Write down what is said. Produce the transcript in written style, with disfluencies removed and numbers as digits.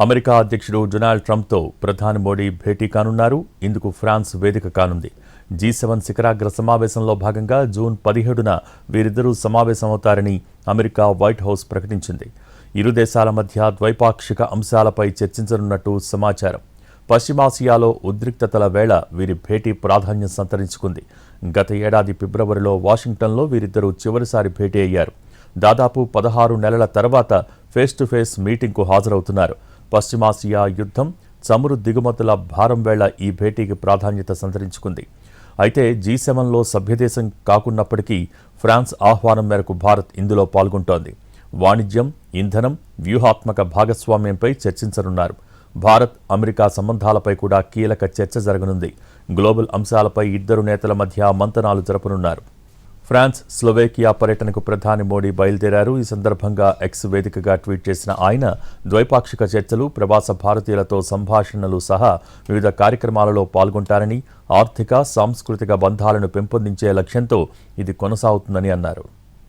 America అధ్యక్షుడు Donald ట్రంప్తో ప్రధాని మోడీ భేటీ కానున్నారు. ఇందుకు ఫ్రాన్స్ వేదిక కానుంది. G7 శిఖరాగ్ర సమావేశంలో భాగంగా జూన్ 17న వీరిద్దరూ సమావేశమవుతారని అమెరికా వైట్ హౌస్ ప్రకటించింది. ఇరు దేశాల మధ్య ద్వైపాక్షిక అంశాలపై చర్చించనున్నట్టు సమాచారం. పశ్చిమాసియాలో ఉద్రిక్తతల వేళ వీరి భేటీ ప్రాధాన్యం సంతరించుకుంది. గత ఏడాది ఫిబ్రవరిలో వాషింగ్టన్లో వీరిద్దరూ చివరిసారి భేటీ అయ్యారు. దాదాపు 16 నెలల తర్వాత ఫేస్ టు ఫేస్ మీటింగ్కు హాజరవుతున్నారు. పశ్చిమాసియా యుద్ధం, చమురు దిగుమతుల భారం వేళ ఈ భేటీకి ప్రాధాన్యత సంతరించుకుంది. అయితే G7లో సభ్యదేశం కాకున్నప్పటికీ ఫ్రాన్స్ ఆహ్వానం మేరకు భారత్ ఇందులో పాల్గొంటోంది. వాణిజ్యం, ఇంధనం, వ్యూహాత్మక భాగస్వామ్యంపై చర్చించనున్నారు. భారత్ అమెరికా సంబంధాలపై కూడా కీలక చర్చ జరగనుంది. గ్లోబల్ అంశాలపై ఇద్దరు నేతల మధ్య మంతనాలు జరపనున్నారు. ఫ్రాన్స్, స్లోవేకియా పర్యటనకు ప్రధాని మోడీ బయలుదేరారు. ఈ సందర్భంగా ఎక్స్ వేదికగా ట్వీట్ చేసిన ఆయన ద్వైపాక్షిక చర్చలు, ప్రవాస భారతీయులతో సంభాషణలు సహా వివిధ కార్యక్రమాలలో పాల్గొంటారని, ఆర్థిక, సాంస్కృతిక బంధాలను పెంపొందించే లక్ష్యంతో ఇది కొనసాగుతుందని అన్నారు.